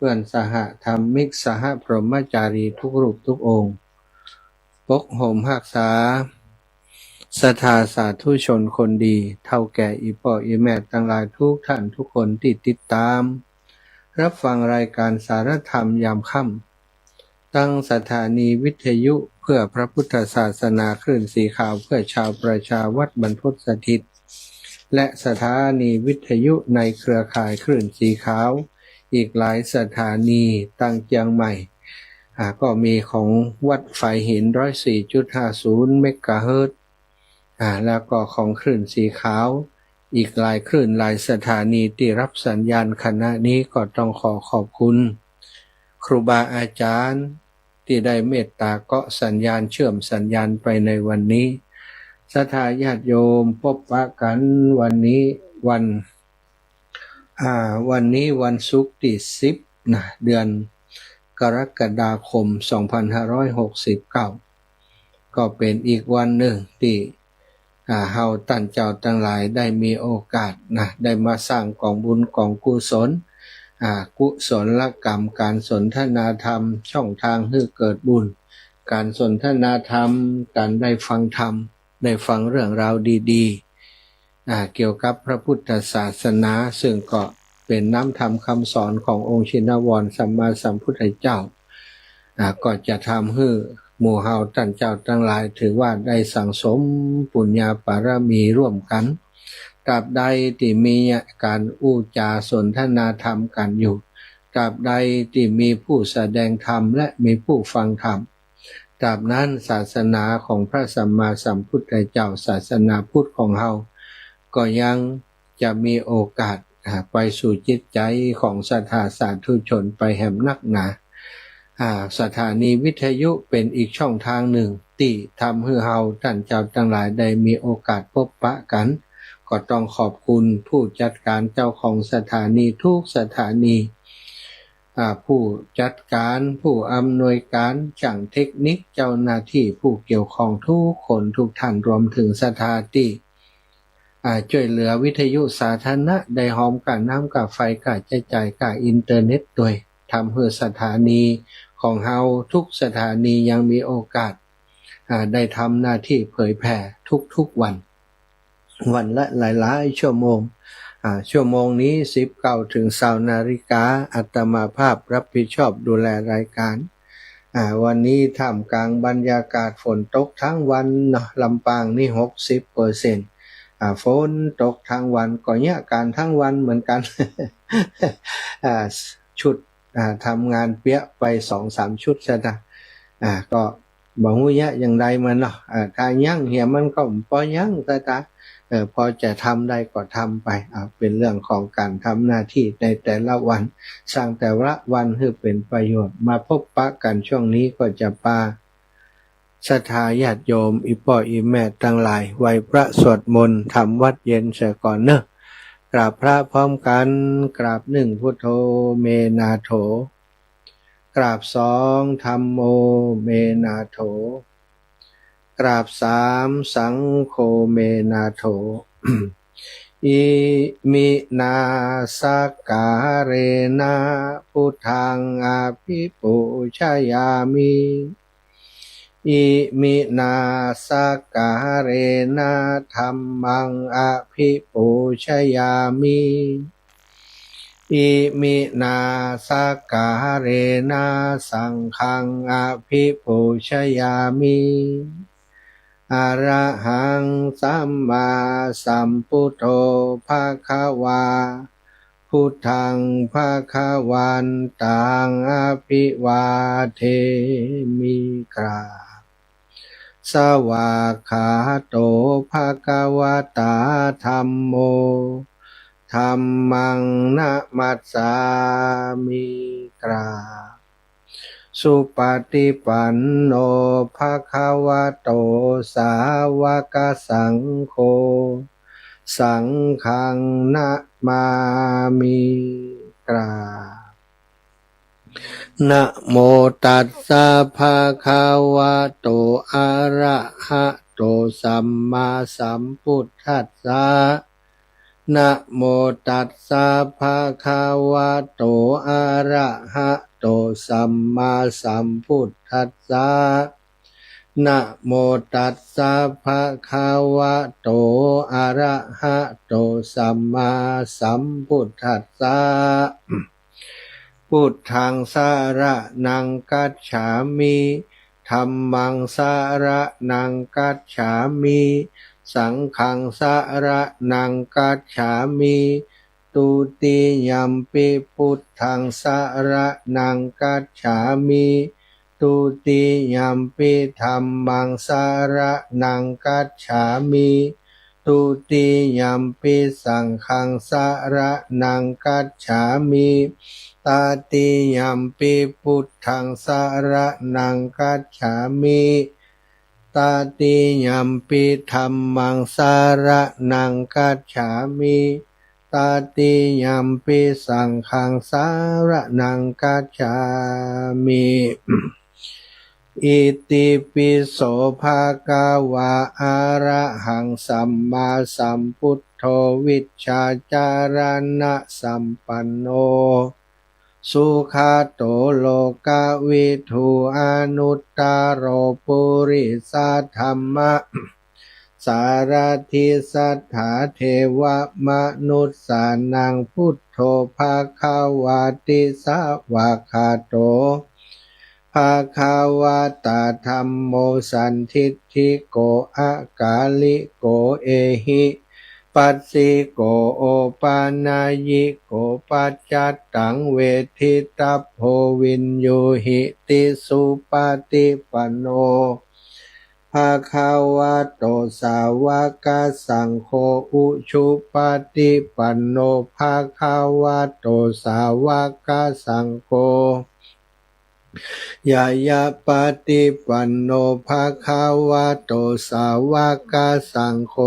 พื่อนสหธรรมิกสหพรหมจารีทุกรูปทุกองค์ปกห่มหักษาศรัทธาสาธุชนคนดีเท่าแก่อีพ่ออีแม่ทั้งหลายทุกท่านทุกคนที่ติดตามรับฟังรายการสารธรรมยามค่ำตั้งสถานีวิทยุเพื่อพระพุทธศาสนาคลื่นสีขาวเพื่อชาวประชาวัดบรรพตสถิตและสถานีวิทยุในเครือข่ายคลื่นสีขาวอีกหลายสถานีตั้งเชียงใหม่ก็มีของวัดฝ่ายหิน 104.50 เมกะเฮิรตซ์แล้วก็ของคลื่นสีขาวอีกหลายคลื่นหลายสถานีที่รับสัญญาณขณะนี้ก็ต้องขอบคุณครูบาอาจารย์ที่ได้เมตตาเกาะสัญญาณเชื่อมสัญญาณไปในวันนี้ศรัทธาญาติโยมพบปะกันวันนี้วันศุกร์ที่10เดือนกรกฎาคม2569ก็เป็นอีกวันหนึ่งที่เฮาท่านเจ้าทั้งหลายได้มีโอกาสได้มาสร้างกองบุญกองกุศลกุศลกรรมการสนทนาธรรมช่องทางให้เกิดบุญการสนทนาธรรมการได้ฟังธรรมได้ฟังเรื่องราวดีๆเกี่ยวกับพระพุทธศาสนาซึ่งก็เป็นน้ำธรรมคำสอนขององค์ชินวรสัมมาสัมพุทธเจ้าก็จะทำให้หมู่เฮาท่านเจ้าทั้งหลายถือว่าได้สั่งสมปุญญาบารมีร่วมกันตราบใดที่มีการอู้จาสนทนาธรรมกันอยู่ตราบใดที่มีผู้แสดงธรรมและมีผู้ฟังธรรมตราบนั้นศาสนาของพระสัมมาสัมพุทธเจ้าศาสนาพุทธของเฮาก็ยังจะมีโอกาสไปสู่จิตใจของศรัทธาสาธุชนไปแห่งนักหนาสถานีวิทยุเป็นอีกช่องทางหนึ่งที่ทำให้เฮาท่านเจ้าทั้งหลายได้มีโอกาสพบปะกันก็ต้องขอบคุณผู้จัดการเจ้าของสถานีทุกสถานีผู้จัดการผู้อำนวยการช่างเทคนิคเจ้าหน้าที่ผู้เกี่ยวข้องทุกคนทุกท่านรวมถึงสถานีช่วยเหลือวิทยุสาธารณะได้หอมกับน้ำกับไฟกับใจใจกับอินเทอร์เน็ตด้วยทำให้สถานีของเฮาทุกสถานียังมีโอกาสได้ทำหน้าที่เผยแผ่ทุกวันละหลายๆชั่วโมงชั่วโมงนี้19 ถึง 20 นาฬิกาอาตมาภาพรับผิดชอบดูแลรายการวันนี้ท่ามกลางบรรยากาศฝนตกทั้งวันลำปางนี่ 60%ฝนตกทั้งวันก็เนี่ยการทั้งวันเหมือนกัน ชุดทำงานเปี้ยไป 2-3 ชุดซะนะก็บ่ฮู้ยะอย่างใดมันเนาะถ้ายังเหี่ยมันก็บ่ยังซะตาพอจะทำได้ก็ทำไปเป็นเรื่องของการทำหน้าที่ในแต่ละวันสร้างแต่ละวันให้เป็นประโยชน์มาพบปะกันช่วงนี้ก็จะปาศรัทธาญาติโยมอีพ่ออีแม่ทั้งหลายไหว้พระสวดมนต์ทำวัดเย็นเสียก่อนเนอะกราบพระพร้อมกันกราบ1พุทโธเมนาโถกราบ2ธัมโมเมนาโถกราบ3สังโฆเมนาโถ อิมินาสการเรนะพุทธังอภิปูชยามิอิมินาสการเรนะธัมมังอภิปูชยามิอิมินาสการเรนะสังฆังอภิปูชยามิอรหังสัมมาสัมพุทโธภควาพุทธังภควันตังอภิวาเทมิกราสวากขาโตภควตาธัมโมธัมมังนะมัสสามิกราสุปฏิปันโนภควโตสาวกสังโฆสังฆังนะมามิกรานะโมตัสสะภะคะวะโตอะระหะโตสัมมาสัมพุทธัสสะ นะโมตัสสะภะคะวะโตอะระหะโตสัมมาสัมพุทธัสสะนะโมตัสสะภะคะวะโตอะระหะโตสัมมาสัมพุทธัสสะพุทธังสรณังคัจฉามิธัมมังสรณังคัจฉามิสังฆังสรณังคัจฉามิตุติยัมปิพุทธังสรณังคัจฉามิตุติยัมปิธัมมังสรณังคัจฉามิตุติยัมปิสังฆังสรณังคัจฉามิตาติยัมปิพุทธังสรณังคัจฉามิตาติยัมปิธัมมังสรณังคัจฉามิตาติยัมปิสังฆังสรณังคัจฉามิอิติปิโสภะคะวะอะระหังสัมมาสัมพุทโธวิชชาจารณะสัมปันโนสุขโตโลกวิทูอนุตตโรปุริสธัมมะสารทิสัทธาเทวมนุสสานังพุทโธภะคะวะติสวะคาโตภะคะวะตาธัมโมสันทิฏฐิโกอากาลิโกเอหิปัสสิโกโอปานายิโกปัจจัตตังเวทิตัพโพวินโยหิติสุปฏิปันโนภะคะวะโตสาวกสังโฆอุชุปฏิปันโนภะคะวะโตสาวกสังโฆยายาปฏิปันโนภะคะวะโตสาวกสังโฆ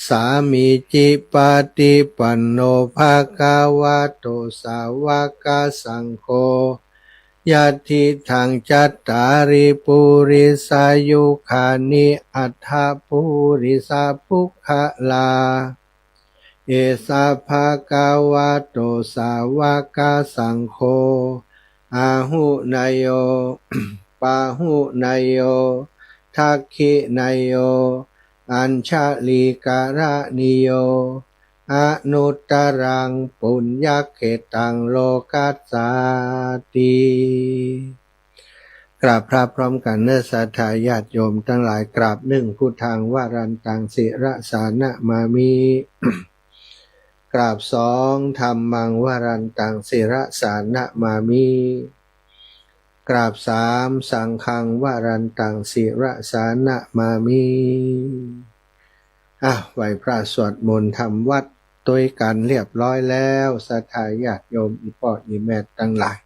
สามีจิปฏิปันโนภะคะวะโตสาวกสังโฆยะทิทังจัตตาริปุริสายุคานิอัฏฐปุริสาภุคลาเอสาภะคะวะโตสาวกสังโฆอาหุนายโย ปาหุนายโยทักขินายโยอัญชลีการะนิโยอนุตตรังปุญญเขตังโลกัสสาติกราบพระพร้อมกันเนื้อสัทธาญาติโยมทั้งหลายกราบหนึ่งพุทธังวรันตังศิระสานะมามิ กราบสองธัมมังวรันตังศิระสานะมามิกราบสามสังฆังวรันตังศิระสานะมามิไหว้พระสวดมนต์ทำวัดด้วยกันเรียบร้อยแล้วศรัทธาญาติโยมอีพ่ออีแม่ทั้งหลาย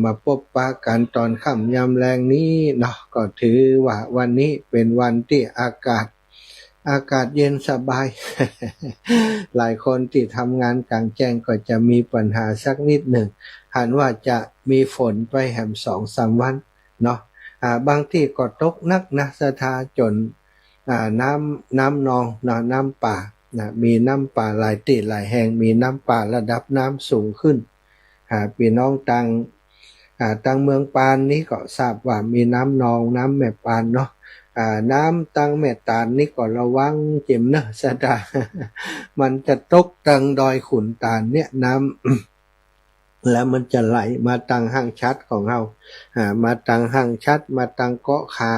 มาพบปะกันตอนค่ำยามแลงนี้เนาะก็ถือว่าวันนี้เป็นวันที่อากาศเย็นสบาย หลายคนที่ทำงานกลางแจ้งก็จะมีปัญหาสักนิดหนึ่งหันว่าจะมีฝนไปแหม2-3 วันเนาะบางที่ก็ตกนักนะศรัทธาจนน้ำนองน้ำป่ามีน้ำป่าหลายที่หลายแห่งมีน้ำป่าระดับน้ำสูงขึ้นพี่น้องตังเมืองปานนี้ก็ทราบว่ามีน้ำนองน้ำแม่ปานเนาะน้ำตังแม่ตาลนี่ก็ระวังเจ็มเนอะสตา มันจะตกตังดอยขุนตาลเนี่ยน้ำ แล้วมันจะไหลมาตังห้างชัดของเรามาตังห้างชัดมาตังเกาะคา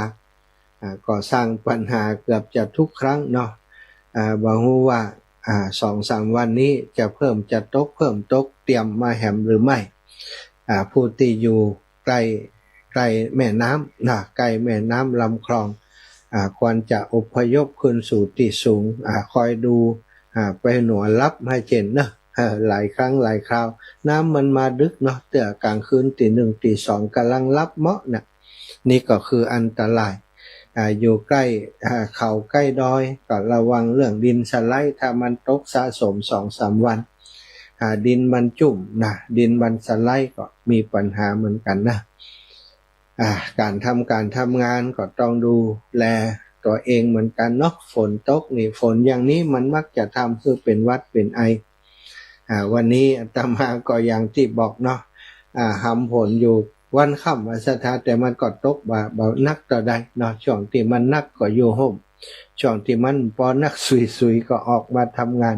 ก็สร้างปัญหาเกือบจะทุกครั้งเนาะบางฮู้ว่า2-3 วันนี้จะตกเตรียมมาแหมหรือไม่ผู้ที่อยู่ใกล้แม่น้ำใกล้แม่น้ำลำคลองควรจะอพยพขึ้นสู่ที่สูงคอยดูไปหน่วยลับให้เจนเนอะหลายครั้งหลายคราวน้ำมันมาดึกเนาะเตื่อกลางคืนตี 1 ตี 2กำลังรับเหมาะนะนี่ก็คืออันตรายอยู่ใกล้เขาใกล้ดอยก็ระวังเรื่องดินสไลด์ถ้ามันตกสะสม 2-3 วันดินมันจุ่มนะดินมันสไลด์ก็มีปัญหาเหมือนกันนะการทำงานก็ต้องดูแล ตัวเองเหมือนกันเนาะฝนตกนี่ฝนอย่างนี้มันมักจะทำคือเป็นหวัดเป็นไอวันนี้อาตมาก็อย่างที่บอกเนาะหำฝนอยู่วันค่ำวันสถาแต่มันก็ตกบ่นักต่อใดเนาะช่วงที่มันนักก็อยู่ห่มช่วงที่มันพอนักสุยๆก็ออกมาทำงาน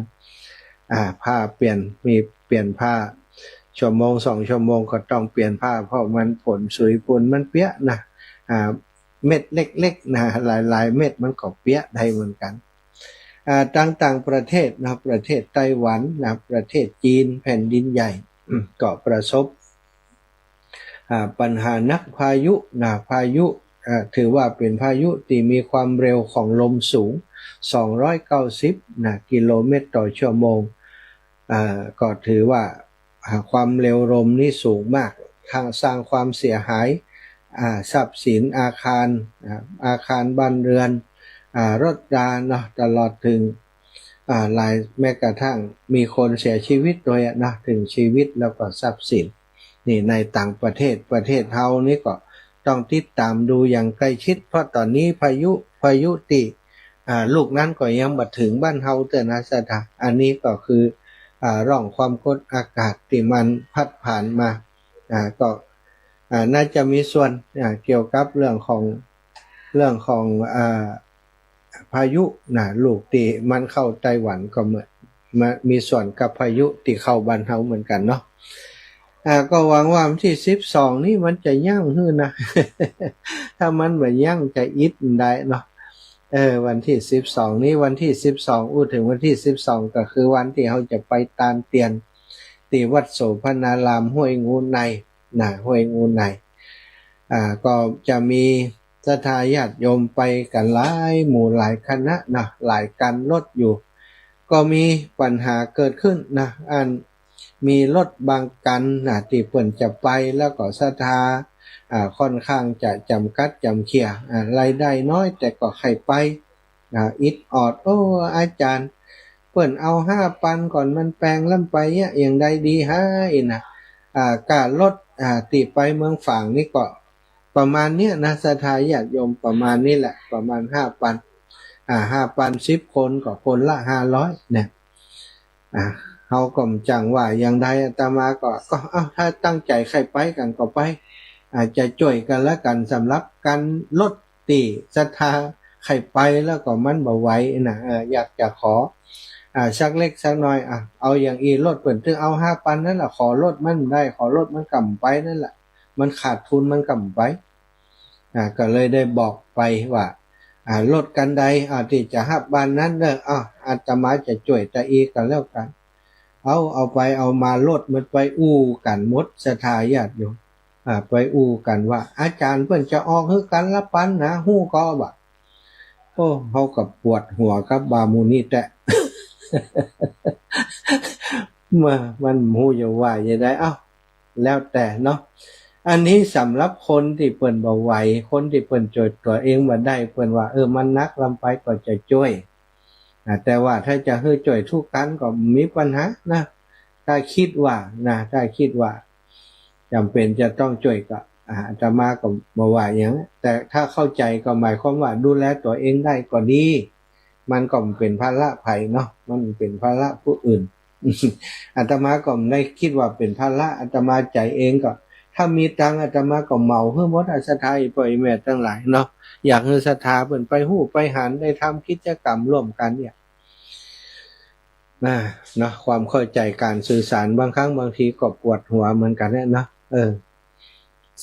ผ้าเปลี่ยนผ้าชั่วโมง2 ชั่วโมงก็ต้องเปลี่ยนผ้าเพราะมันฝนสุยฝุ่นมันเปียกนะเม็ดเล็กๆนะหลายเม็ดมันก็เปียกได้เหมือนกันต่างประเทศนะประเทศไต้หวันนะประเทศจีนแผ่นดินใหญ่ก็ประสบปัญหานักพายุนะพายุถือว่าเป็นพายุที่มีความเร็วของลมสูง290นะกิโลเมตรต่อชั่วโมงก็ถือว่าความเร็วลมนี่สูงมากสร้างความเสียหายทรัพย์สินอาคารบ้านเรือนรถราเนาะตลอดถึงหลายแม้กระทั่งมีคนเสียชีวิตโดยนะถึงชีวิตแล้วก็ทรัพย์สินนี่ในต่างประเทศเฮานี่ก็ต้องติดตามดูอย่างใกล้ชิดเพราะตอนนี้พายุที่ลูกนั้นก็ยังมาถึงบ้านเฮาเตือนนะสถาอันนี้ก็คือร่องความกดอากาศที่มันพัดผ่านมาก็น่าจะมีส่วนเกี่ยวกับเรื่องของพายุลูกที่มันเข้าไต้หวันก็เหมือนมีส่วนกับพายุที่เข้าบ้านเฮาเหมือนกันเนาะก็หวังว่าวันที่12นี่มันจะยั่งขึ้นนะ ถ้ามันไม่ยั่งจะอิดได้เนาะวันที่12นี้วันที่12ถึงวันที่12ก็คือวันที่เราจะไปตามเตียนที่วัดโสภณารามห้วยงูในห้วยงูในก็จะมีศรัทธาญาติโยมไปกันหลายหมู่หลายคณะนะหลายการรถอยู่ก็มีปัญหาเกิดขึ้นนะมีรถบางกันที่เพิ่นจะไปแล้วก็ศรัทธาค่อนข้างจะจำกัดจำเขี่ยรายได้น้อยแต่ก็ใครไปอิดออดอาจารย์เพิ่นเอา5,000ก่อนมันแปลงล่ำไปอย่างใดดีให้นะการรถติไปเมืองฝางนี่ก็ประมาณเนี้ยนะศรัทธาญาติโยมประมาณนี้แหละประมาณ 5,000 10 คนก็คนละ500เนี่ยเฮาก็จังว่าอย่างใดอาตมาก็ถ้าตั้งใจใครไปกันก็ไปอาจจะช่วยกันแล้วกันสำหรับการลดตีศรัทธาใครไปแล้วก็มันบ่ไหวนะอยากจะขอสักเล็กสักน้อยเอาอย่างอีลดเปิ่นถึงเอา 5,000 นั่นแหละขอลดมันได้ขอลดมันกำไปนั่นแหละมันขาดทุนมันกำไปก็เลยได้บอกไปว่าลดกันใดที่จะหับบานนั้นเด้ออาตมาจะช่วยตะอีกันแล้วกันเอาไปเอามาลดมันไปอู้กันหมดศรัทธาญาติโยมไปอู้กันว่าอาจารย์เพิ่นจะออกคือกันละปันนะฮู้ก็บ่เฮาก็ปวดหัวกับบามูนี่แต่ มันฮู้อยู่ว่าจะได้แล้วแต่เนาะอันนี้สำหรับคนที่เพิ่นบ่ไหวคนที่เพิ่นช่วยตัวเองบ่ได้เพิ่นว่ามันนักลำไปก็จะช่วยแต่ว่าถ้าจะให้ช่วยทุกกันก็มีปัญหานะถ้าคิดว่าจำเป็นจะต้องช่วยก็อาตมาก็บ่ว่าหยังแต่ถ้าเข้าใจก็หมายความว่าดูแลตัวเองได้ก็ดีมันก็เป็นภาระไผเนาะมันเป็นภาระผู้อื่น อาตมาก็ไม่ได้คิดว่าเป็นภาระอาตมาใจเองก็ถ้ามีตังอาตมาก็เหมาให้หมดศรัทธาพ่อแม่ทั้งหลายเนาะอยากให้ศรัทธาเพิ่นไปฮู้ไปหารได้ทำกิจกรรมร่วมกันเนี่ยเนาะความเข้าใจการสื่อสารบางครั้งบางทีก็ปวดหัวเหมือนกันเนาะ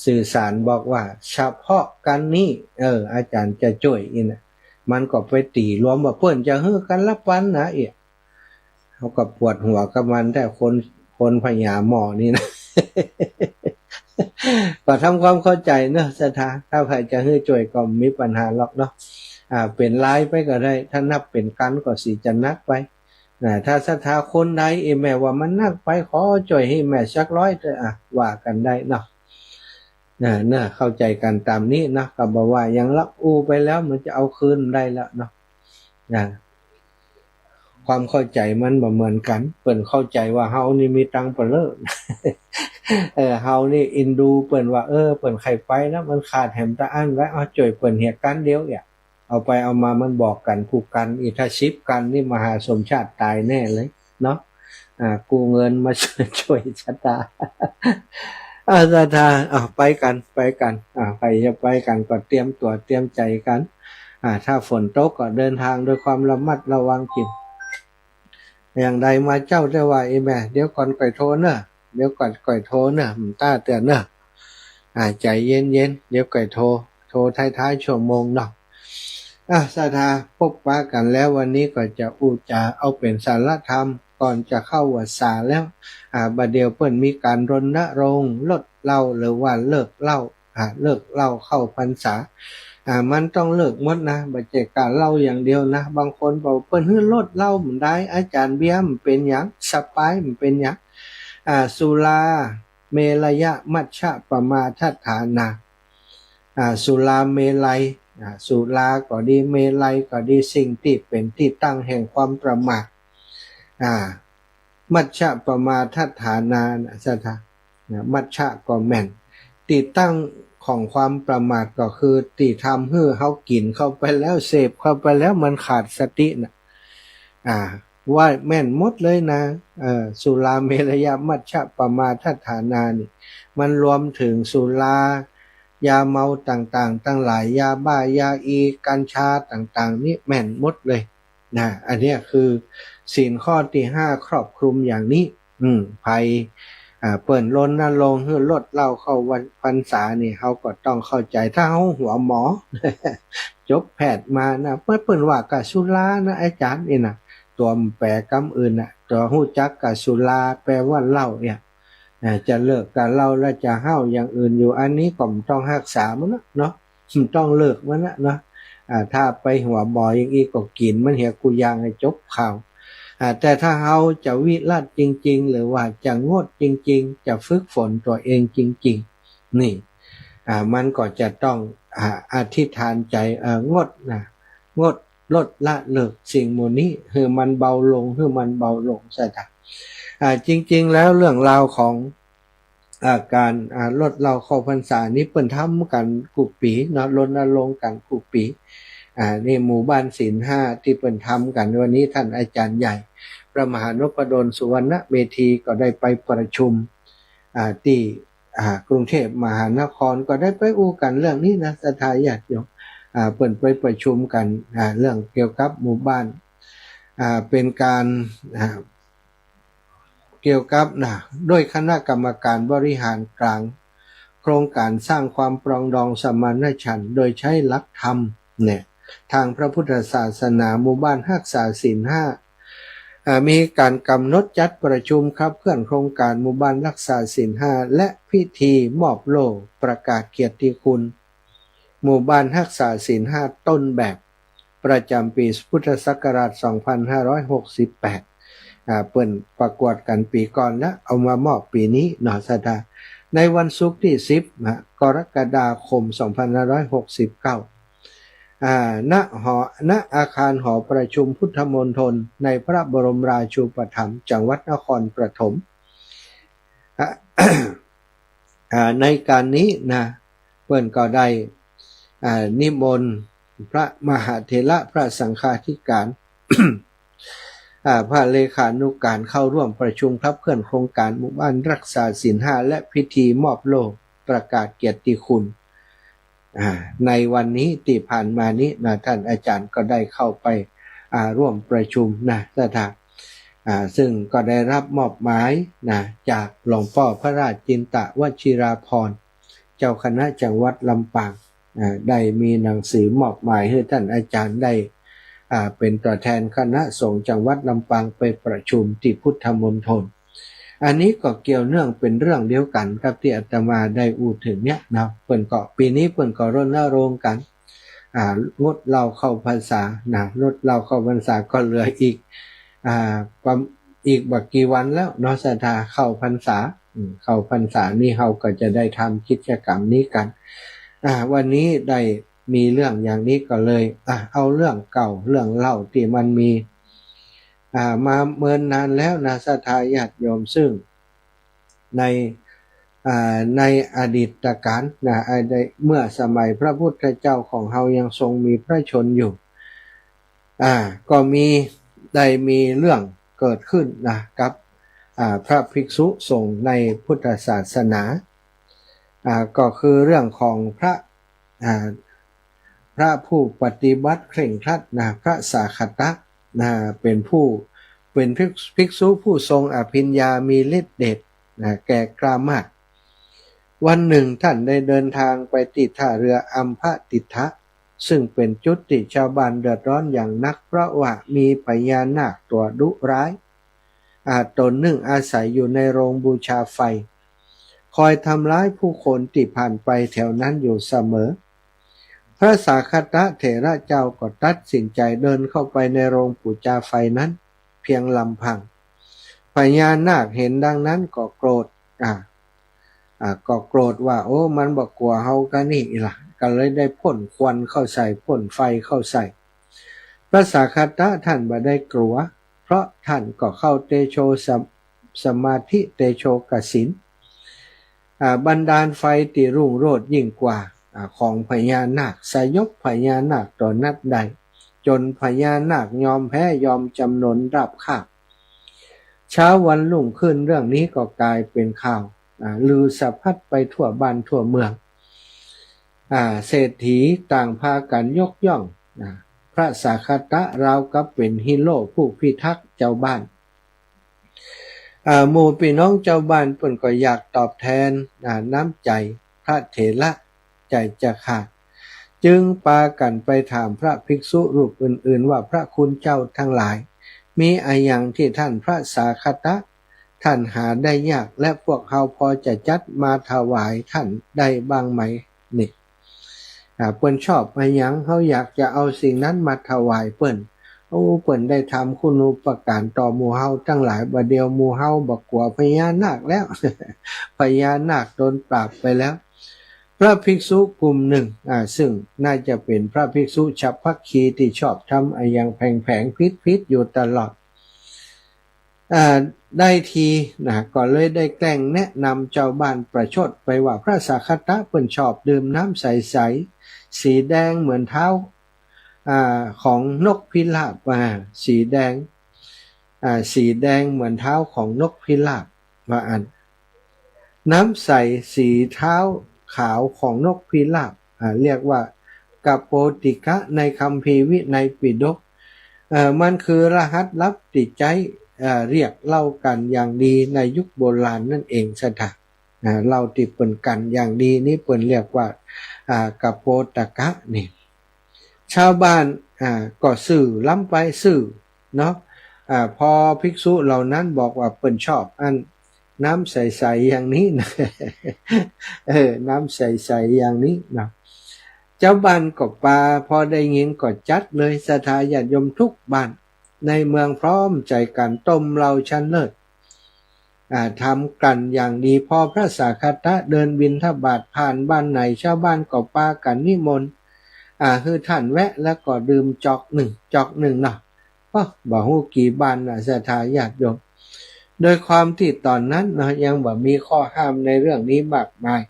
สื่อสารบอกว่าเฉพาะกันนี้อาจารย์จะช่วยนะมันก็ไปตีรวมว่าเพิ่นจะฮื้อกันละปันนะเขาก็ปวดหัวกับมันแต่คนพญาหมอนี่นะ ก็ทำความเข้าใจเนาะศรัทธาถ้าใครจะฮื้อช่วยก็มีปัญหาหรอกเนาะเป็นลายไปก็ได้ถ้านับเป็นกันก็สิจะนักไปถ้าศรัทธาคนใดแม่ว่ามันนักไปขอช่วยให้แม่สัก100เถอะว่ากันได้เนาะเข้าใจกันตามนี้นะก็บอกว่ายังรับไปแล้วมันจะเอาคืนได้แล้วเนาะความเข้าใจมันบ่เหมือนกันเปิ้นเข้าใจว่าเฮานี่มีตังค์เปล่าเฮานี่อินดูเปิ้นว่าเปิ้นใครไปแล้วมันขาดแหมตะอันไว้ช่วยเปิ้นเหตุการณ์เดียว เอาไปเอามามันบอกกันผูกกันอีถ้าชิปกันนี่มหาสมชาติตายแน่เลยเนาะกู้เงินมาช่วยชะตาศรัทธาไปกันใครจะไปกันก็เตรียมตัวเตรียมใจกันถ้าฝนตกก็เดินทางด้วยความระมัดระวังจิตอย่างใดมาเจ้าได้ว่าแม่เดี๋ยวก่อนก่อยโทรเนอะเดี๋ยวก่อนก่อยโทรเนอะมันต้าเตือนเนอะใจเย็นเดี๋ยวก่อยโทรท้ายชั่วโมงเนาะศรัทธาพบปะกันแล้ววันนี้ก็จะอุจาเอาเป็นสารธรรมก่อนจะเข้าวัดสาแล้วบัดเดียวเพิ่นมีการรณรงค์ลดเหล้าหรือว่าเลิกเหล้าเลิกเหล้าเข้าพรรษามันต้องเลิกหมดนะบ่ใช่การเหล้าอย่างเดียวนะบางคนบอกเพิ่นฮื้อลดเหล้ามันได้อาจารย์เบียร์มันเป็นหยังสปายมันเป็นหยังสุราเมรยะมัชฌะปมาทัฏฐานาสุราเมลัยสุราก็ดีเมลัยก็ดีสิ่งที่เป็นที่ตั้งแห่งความประมาทมัชฌะปมาทัฏฐานาสัทธามัชฌะก็แม่นที่ตั้งของความประมาทก็คือที่ทำให้เฮากินเข้าไปแล้วเสพเข้าไปแล้วมันขาดสตินะว่าแม่นหมดเลยนะสุราเมรยะมัชฌะปมาทัฏฐานานี่มันรวมถึงสุรายาเมาต่างๆตั้งหลายยาบ้ายาอีกัญชาต่างๆนี่แม่นหมดเลยนะอันนี้คือศีลข้อที่5ครอบคลุมอย่างนี้ภัยเปิ่นรณรงค์ให้ลดเหล้าเข้าวันพรรษานี่เขาก็ต้องเข้าใจถ้าเขาหัวหมอ จบแพทย์มานะเปิ่นว่ากะสุรานะอาจารย์นี่นะตัวแปลคำอื่นน่ะตัวฮู้จักกะสุราแปลว่าเหล้าเนี่ยจะเลิกกับเหล้าแล้วจะเฮาอย่างอื่นอยู่อันนี้ก็ต้องรักษามันนะเนาะต้องเลิกมันนะเนาะถ้าไปหัวหมออย่างอีกก็กินมันเหี่ยกูยางให้จบข่าวแต่ถ้าเราจะวิรัติจริงๆหรือว่าจะงดจริงๆจะฝึกฝนตัวเองจริงๆนี่มันก็จะต้องอธิษฐานใจงดลดละเลิกสิ่งโมนี้คือมันเบาลงซะจ้ะจริงๆแล้วเรื่องราวของการลดเหล้าเข้าพรรษานี้เปิ้นทำกันกุปีเนาะรณรงค์กันกุปีนี่หมู่บ้านศีล5ที่เปิ้นทำกันวันนี้ท่านอาจารย์ใหญ่พระมหานพดลสุวรรณเมธีก็ได้ไปประชุมที่กรุงเทพมหานครก็ได้ไปอู้กันเรื่องนี้นะศรัทธาญาติโยมเปิ้นไปประชุมกันเรื่องเกี่ยวกับหมู่บ้านเป็นการเกี่ยวกับโดยคณะกรรมการบริหารกลางโครงการสร้างความปรองดองสมานฉันท์โดยใช้หลักธรรมเนี่ยทางพระพุทธศาสนาหมู่บ้านรักษาศีล5มีการกำหนดจัดประชุมครับเคลื่อนโครงการหมู่บ้านรักษาศีล5และพิธีมอบโล่ประกาศเกียรติคุณหมู่บ้านรักษาศีล5ต้นแบบประจำปีพุทธศักราช2568เปิ่นประกวดกันปีก่อนแล้วเอามามอบปีนี้หนอสดาในวันศุกร์ที่10กรกฎาคม2569ณอาคารหอประชุมพุทธมณฑลในพระบรมราชูปถัมภ์จังหวัดนครปฐมในการนี้นะเปิ่นก็ได้นิมนต์พระมหาเถระพระสังฆาธิการ พระเลขานุการเข้าร่วมประชุมขับเคลื่อนโครงการหมู่บ้านรักษาศีล5และพิธีมอบโล่ประกาศเกียรติคุณในวันนี้ที่ผ่านมานี้ท่านอาจารย์ก็ได้เข้าไปร่วมประชุมสถานซึ่งก็ได้รับมอบหมายจากหลวงพ่อพระราชจินตวชิราภรณ์เจ้าคณะจังหวัดลำปางได้มีหนังสือมอบหมายให้ท่านอาจารย์ได้เป็นตัวแทนคณะสงฆ์จังหวัดลำปางไปประชุมที่พุทธมณฑลอันนี้ก็เกี่ยวเนื่องเป็นเรื่องเดียวกันครับที่อาตมาได้พูดถึงเนี่ยนะเปิ้นก็ปีนี้เปิ้นก็รณรงค์กันงดเหล้าเข้าพรรษาลดเหล้าเข้าพรรษาก็เหลืออีกบักกี่วันแล้วเนาะศรัทธาเข้าพรรษานี่เราก็จะได้ทำกิจกรรมนี้กันวันนี้ได้มีเรื่องอย่างนี้ก็เลยเอาเรื่องเก่าเรื่องเล่าที่มันมีมาเมินนานแล้วนะศรัทธาญาติโยมซึ่งใน ในอดีตการนะเมื่อสมัยพระพุทธเจ้าของเฮายังทรงมีพระชนอยู่ก็ได้มีเรื่องเกิดขึ้นนะกับพระภิกษุสงฆ์ในพุทธศาสนาก็คือเรื่องของพระผู้ปฏิบัติเคร่งครัดนะพระสาคตะนะเป็นภิกษุผู้ทรงอภิญญามีฤทธิ์เดชนะแก่กล้ามากวันหนึ่งท่านได้เดินทางไปติดท่าเรืออัมพติทะซึ่งเป็นจุดที่ชาวบ้านเดือดร้อนอย่างนักเพราะว่ามีพญานาคตัวดุร้ายตนหนึ่งอาศัยอยู่ในโรงบูชาไฟคอยทำร้ายผู้คนที่ผ่านไปแถวนั้นอยู่เสมอพระสาคตะเถระเจ้าก็ตัดสินใจเดินเข้าไปในโรงบูชาไฟนั้นเพียงลำพังพญานาคเห็นดังนั้นก็โกรธก็โกรธว่าโอ้มันบอกกลัวเฮากันนี่ล่ะก็เลยได้พ่นควันเข้าใส่พ่นไฟเข้าใส่พระสาคตะท่านบ่ได้กลัวเพราะท่านก็เข้าเตโชสมาธิเตโชกสินบันดาลไฟที่รุ่งโรจน์ยิ่งกว่าของพญานาคสยบพญานาคต่อนัดใดจนพญานาคยอมแพ้ยอมจำนนรับคาบเช้าวันรุ่งขึ้นเรื่องนี้ก็กลายเป็นข่าวลือสะพัดไปทั่วบ้านทั่วเมืองเศรษฐีต่างพากันยกย่องพระสาคตะราวกับเป็นฮีโร่ผู้พิทักษ์เจ้าบ้านหมู่พี่น้องเจ้าบ้านเพิ่นก็อยากตอบแทนน้ำใจพระเถระใจจะขาดจึงพากันไปถามพระภิกษุรูปอื่นๆว่าพระคุณเจ้าทั้งหลายมีอะไรอย่างที่ท่านพระสาคตะท่านหาได้ยากและพวกเขาพอจะจัดมาถวายท่านได้บ้างไหมนี่เปิ้นชอบอะไรอย่างเขาอยากจะเอาสิ่งนั้นมาถวายเปิ้นเปิ้นได้ทำคุณูปการต่อหมู่เฮาทั้งหลายบัดเดียวหมู่เฮาบ่กลัวพญานาคแล้ว พญานาคโดนปราบไปแล้วพระภิกษุกลุ่มหนึ่งซึ่งน่าจะเป็นพระภิกษุฉัพพคีที่ชอบทำอะไรอย่างแผงๆพิษอยู่ตลอดได้ทีก็เลยได้แกล้งแนะนำเจ้าบ้านประชดไปว่าพระสาคตะเพิ่นชอบดื่มน้ำใสๆสีแดงเหมือนเท้าของนกพิราบสีแดงเหมือนเท้าของนกพิราบว่าอันน้ำใสสีเท้าขาวของนกพิราบเรียกว่ากัปโปติกะในคัมภีร์วินัยปิฎกมันคือรหัสลับติดใจเรียกเล่ากันอย่างดีในยุคโบราณนั่นเองสถาเล่าติเปิ่นกันอย่างดีนี่เปิ่นเรียกว่ากัปโปตกะนี่ชาวบ้านก็สื่อล้ำไปสื่อเนาะพอภิกษุเหล่านั้นบอกว่าเปิ่นชอบอันน้ำใสๆอย่างนี้นะ น้ำใสๆอย่างนี้นะเจ้าบ้านก็ปาพอได้ยินก็จัดเลยศรัทธาญาติโยมทุกบ้านในเมืองพร้อมใจกันต้มเหล้าชั้นเลิศทำกันอย่างดีพอพระสาคตะเดินบิณฑบาตผ่านบ้านไหนชาวบ้านก็ปากันนิมนต์คือท่านแวะแล้วก็ดื่มจอกหนึ่งเนาะบ่ฮู้กี่บ้านศรัทธาญาติโยมโดยความที่ตอนนั้นเนาะยังบ่มีข้อห้ามในเรื่องนี้มากมาย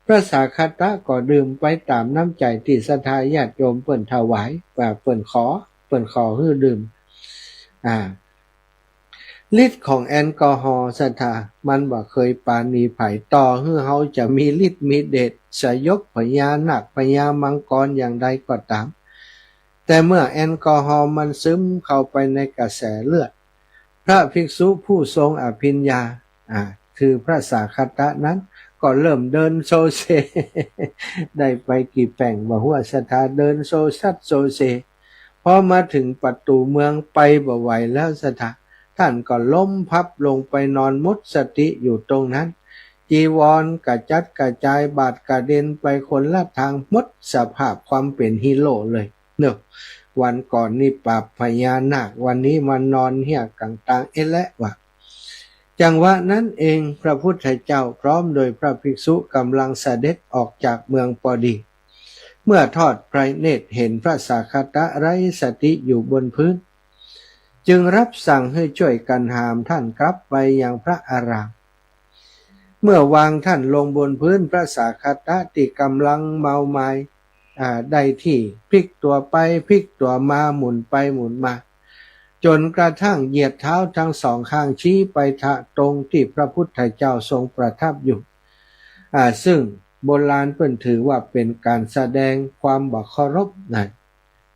พระสาคตะก็ดื่มไปตามน้ำใจที่ศรัทธาญาติโยมเปิ้นถวายเปิ้นขอให้ดื่มฤทธิ์ของแอลกอฮอล์ศรัทธามันบ่เคยปราณีไผต่อให้เฮาจะมีฤทธิ์มีเดชสยบพญานาคพญามังกรอย่างใดก็ตามแต่เมื่อแอลกอฮอล์มันซึมเข้าไปในกระแสเลือดพระภิกษุผู้ทรงอภิญญาคือพระสาคตะนั้นก็เริ่มเดินโซเซ ได้ไปกี่แป่งบ่ฮู้ศรัทธาเดินโซซัดโซเซพอมาถึงประตูเมืองไปบ่ไหวแล้วศรัทธาท่านก็ล้มพับลงไปนอนหมดสติอยู่ตรงนั้นจีวรกระจัดกระจายบาดกระเด็นไปคนละทางหมดสภาพความเป็นฮีโร่เลยเนอะวันก่อนนี่ปราบพญานาควันนี้มานอนเหี้ยกังตางและวะจังหวะนั้นเองพระพุทธเจ้าพร้อมโดยพระภิกษุกำลังเสด็จออกจากเมืองพอดีเมื่อทอดพระเนตรเห็นพระสาคตะไร้สติอยู่บนพื้นจึงรับสั่งให้ช่วยกันหามท่านกลับไปยังพระอาราม เมื่อวางท่านลงบนพื้นพระสาคตะที่กำลังเมาไม้ได้ที่พลิกตัวไปพลิกตัวมาหมุนไปหมุนมาจนกระทั่งเหยียดเท้าทั้งสองข้างชี้ไปตรงที่พระพุทธเจ้าทรงประทับอยู่ซึ่งโบราณเพิ่นถือว่าเป็นการแสดงความบ่เคารพนะ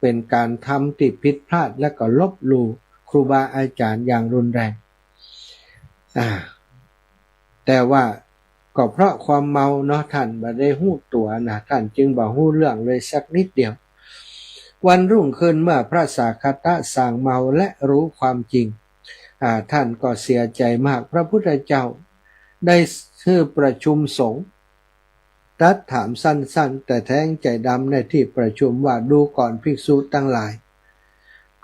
เป็นการทำที่ผิดพลาดและก็ลบหลู่ครูบาอาจารย์อย่างรุนแรงแต่ว่าก็เพราะความเมาเนาะท่านบ่ได้ฮู้ตัวนะท่านจึงบ่ฮู้เรื่องเลยสักนิดเดียววันรุ่งขึ้นเมื่อพระสาคตะสั่งเมาและรู้ความจริงท่านก็เสียใจมากพระพุทธเจ้าได้ชื่อประชุมสงฆ์ตรัสถามสั้นๆแต่แทงใจดำในที่ประชุมว่าดูก่อนภิกษุทั้งหลาย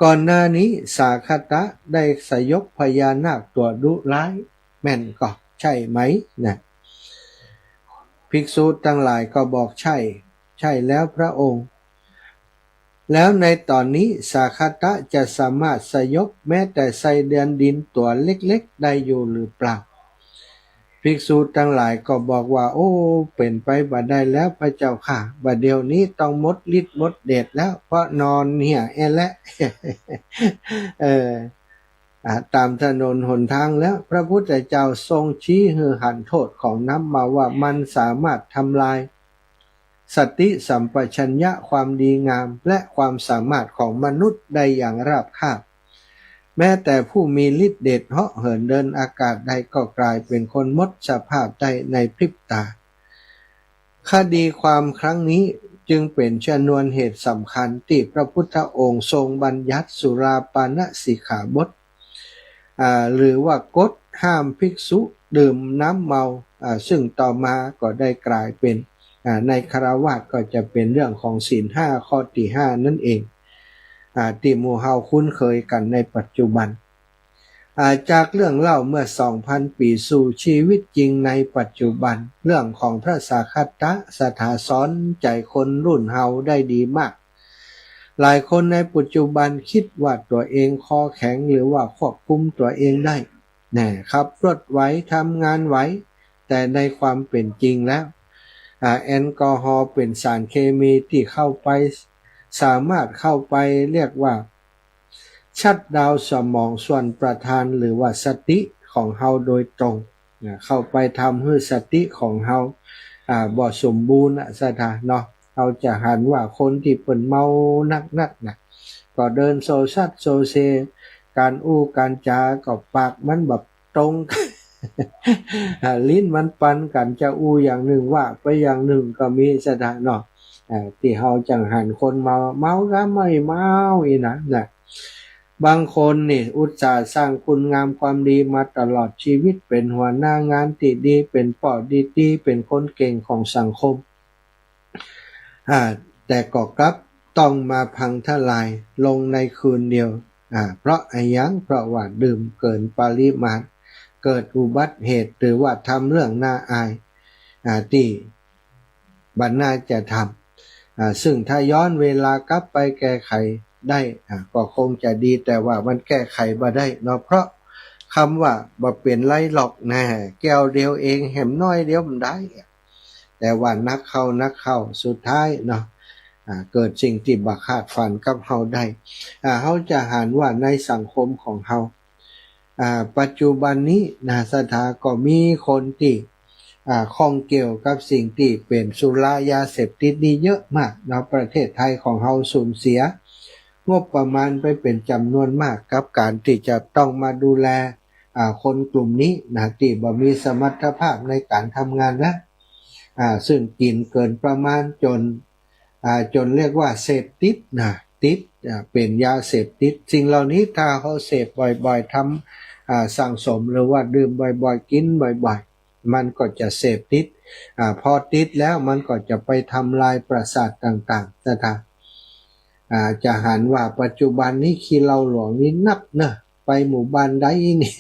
ก่อนหน้านี้สาคตะได้สยบพญานาคตัวดุร้ายแม่นก็ใช่ไหมนะภิกษุทั้งหลายก็บอกใช่แล้วพระองค์แล้วในตอนนี้สาคตะจะสามารถสยบแม้แต่ไส้เดือนดินตัวเล็กๆได้อยู่หรือเปล่าภิกษุทั้งหลายก็บอกว่าโอ้เป็นไปบ่ได้แล้วพระเจ้าค่ะบัดเดี๋ยวนี้ต้องหมดฤทธิ์หมดเดชแล้วเพราะนอนเหี่ยและ ตามถนนหนทางแล้วพระพุทธเจ้าทรงชี้ให้หันโทษของน้ำมาว่ามันสามารถทำลายสติสัมปชัญญะความดีงามและความสามารถของมนุษย์ได้อย่างราบคาบแม้แต่ผู้มีฤทธิ์เดชเหาะเหินเดินอากาศใดก็กลายเป็นคนหมดสภาพได้ในพริบตาคดีความครั้งนี้จึงเป็นชนวนเหตุสำคัญที่พระพุทธองค์ทรงบัญญัติสุราปานสิกขาบทหรือว่ากฎห้ามภิกษุดื่มน้ำเมาซึ่งต่อมาก็ได้กลายเป็นในคฤหัสถ์ก็จะเป็นเรื่องของศีล5ข้อที่5นั่นเองที่หมู่เฮาคุ้นเคยกันในปัจจุบันจากเรื่องเล่าเมื่อ 2,000 ปีสู่ชีวิตจริงในปัจจุบันเรื่องของพระสาคตะสถานสอนใจคนรุ่นเฮาได้ดีมากหลายคนในปัจจุบันคิดว่าตัวเองคอแข็งหรือว่าควบคุมตัวเองได้ครับรถไหวทำงานไหวแต่ในความเป็นจริงแล้วแอลกอฮอล์เป็นสารเคมีที่เข้าไปสามารถเข้าไปเรียกว่าชัดดาวสมองส่วนประธานหรือว่าสติของเฮาโดยตรงเข้าไปทำให้สติของเฮาบ่สมบูรณ์สถานเนาะเราจะหันว่าคนที่เปิ่นเมานักนะก็เดินโซซัดโซเซการอู้การจาก็ปากมันแบบตรง ลิ้นมันปันกันจะอู้อย่างหนึ่งว่าไปอย่างหนึ่งก็มีสถานเนาะที่เฮาจังหันคนเมาก็ไม่เมาอีนะบางคนนี่อุตส่าห์สร้างคุณงามความดีมาตลอดชีวิตเป็นหัวหน้างานที่ดีเป็นปอดีเป็นคนเก่งของสังคมแต่ก็กลับต้องมาพังทลายลงในคืนเดียวเพราะเพราะว่าดื่มเกินปริมาณเกิดอุบัติเหตุหรือว่าทำเรื่องน่าอายที่บัดน่าจะทำซึ่งถ้าย้อนเวลากลับไปแก้ไขได้ก็คงจะดีแต่ว่ามันแก้ไขบ่ได้เนาะเพราะคำว่าบ่เป็นไรหรอกนะแก้วเดียวเองแหมน้อยเดียวมันได้แต่ว่านักเข้าสุดท้ายเนาะเกิดสิ่งที่บ่คาดฝันกับเฮาได้เฮาจะหันว่าในสังคมของเฮาปัจจุบันนี้สถาก็มีคนที่ข้องเกี่ยวกับสิ่งที่เป็นสุรายาเสพติดนี่เยอะมากเนาะประเทศไทยของเฮาสูญเสียงบประมาณไปเป็นจำนวนมากกับการที่จะต้องมาดูแลคนกลุ่มนี้ที่บ่มีสมรรถภาพในการทำงานแล้วซึ่งกินเกินประมาณจนเรียกว่าเสพติดติดเป็นยาเสพติดสิ่งเหล่านี้ถ้าเขาเสพบ่อยๆทำสั่งสมหรือว่าดื่มบ่อยๆกินบ่อยๆมันก็จะเสพติดพอติดแล้วมันก็จะไปทำลายประสาทต่างๆนะครับจะหันว่าปัจจุบันนี้ขี้เหล้าหลวงนี่นักนะไปหมู่บ้านใดนี่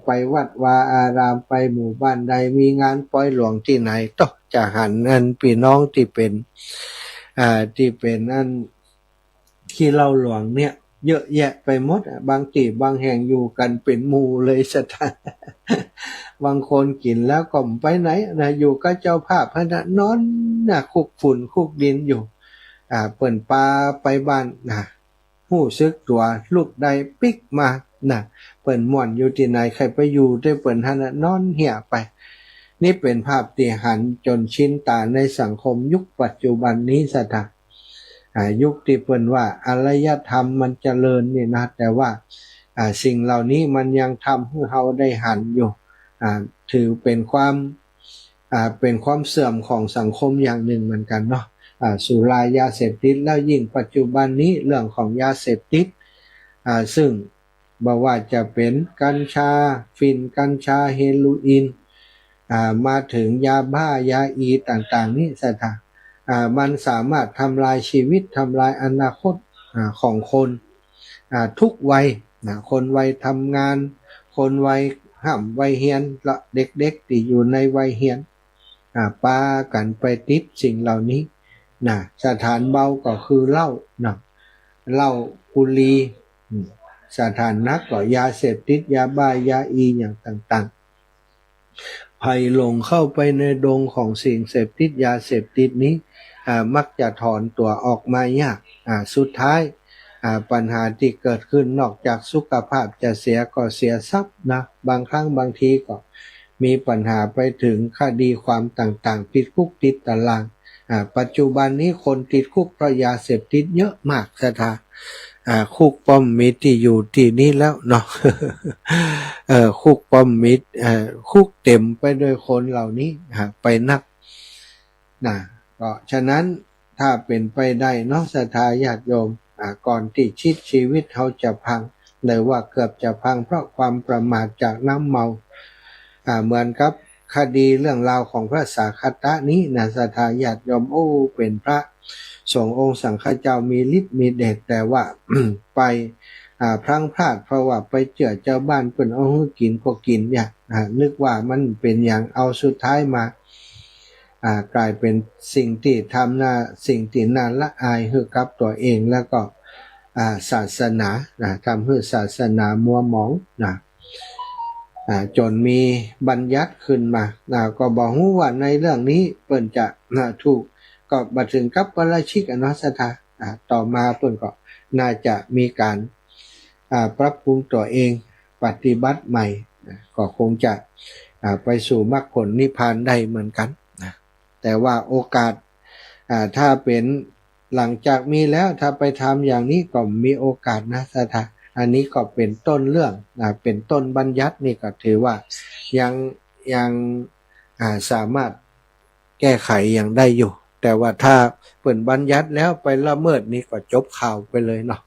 ไปวัดวาอารามไปหมู่บ้านใดมีงานปล่อยหลวงที่ไหนต้องจะหันอันพี่น้องที่เป็นอันขี้เหล้าหลวงเนี่ย เยอะแยะไปหมดบางที่บางแห่งอยู่กันเป็นหมู่เลยสถาน บางคนกินแล้วก็ไม่ไปไหนนะอยู่กับเจ้าภาพพะนะนอนนะคุกฝุ่นคุกดินอยู่เปิ่นปลาไปบ้านนะหู้ซึกตัวลูกใดปิกมานะเปิ่นม่วนอยู่ที่ไหนใครไปอยู่ด้วยเปิ่นหะนะนอนเหี่ยไปนี่เป็นภาพที่หันจนชินตาในสังคมยุคปัจจุบันนี้สถานยุคที่เปิ่นว่าอารยธรรมมันเจริญนี่นะแต่ว่าสิ่งเหล่านี้มันยังทำให้เราได้หันอยู่ถือเป็นความเสื่อมของสังคมอย่างหนึ่งเหมือนกันเนาะสุรายาเสพติดแล้วยิ่งปัจจุบันนี้เรื่องของยาเสพติดซึ่งบอกว่าจะเป็นกัญชาฟินกัญชาเฮโรอีนมาถึงยาบ้ายาอีต่างๆนี่สถานมันสามารถทำลายชีวิตทำลายอนาคตของคนทุกวัยคนวัยทำงานคนวัยวัยเฮียนและเด็กๆที่อยู่ในวัยเฮียนปากันไปติดสิ่งเหล่านี้สถานเบาก็คือเหล้าบุหรี่สถานหนักก็ยาเสพติดยาบ้ายาอีอย่างต่างๆภัยหลงเข้าไปในดงของสิ่งเสพติดยาเสพติดนี้มักจะถอนตัวออกมายากสุดท้ายปัญหาที่เกิดขึ้นนอกจากสุขภาพจะเสียก็เสียทรัพย์นะบางครั้งบางทีก็มีปัญหาไปถึงคดีความต่างๆติดคุกติดตารางปัจจุบันนี้คนติดคุกเพราะยาเสพติดเยอะมากสถานคุกป้อมมิตรที่อยู่ที่นี่แล้วเนาะ คุกป้อมมิตรคุกเต็มไปด้วยคนเหล่านี้ไปนักก็ฉะนั้นถ้าเป็นไปได้เนาะศรัทธาญาติโยมก่อนที่ชีวิตเขาจะพังเลยว่าเกือบจะพังเพราะความประมาทจากน้ำเมาเหมือนกับคดีเรื่องราวของพระสาคัตตะนี้นะศรัทธาญาติโยมเป็นพระสงฆ์องค์สังฆเจ้ามีฤทธิ์มีเดชแต่ว่า ไปพลั้งพลาดเพราะว่าไปเจอเจ้าบ้านเพิ่นเอาให้กินก็กินเนี่ยนึกว่ามันเป็นอย่างเอาสุดท้ายมากลายเป็นสิ่งที่ทำสิ่งที่น่าละอายให้กับตัวเองแล้วก็ศาสนาทำให้ศาสนามัวหมองจนมีบัญญัติขึ้นมาก็บอกว่าในเรื่องนี้เปิ้นจะถูกก็มาถึงกับปราชิกอนัสถาต่อมาเปิ้นก็น่าจะมีการปรับปรุงตัวเองปฏิบัติใหม่ก็คงจะไปสู่มรรคผลนิพพานได้เหมือนกันแต่ว่าโอกาสถ้าเป็นหลังจากมีแล้วถ้าไปทำอย่างนี้ก็มีโอกาสนะสถาอันนี้ก็เป็นต้นเรื่องเป็นต้นบัญญัตินี่ก็ถือว่ายังสามารถแก้ไขอย่างได้อยู่แต่ว่าถ้าเปิดบัญญัติแล้วไปละเมิดนี่ก็จบข่าวไปเลยเนาะ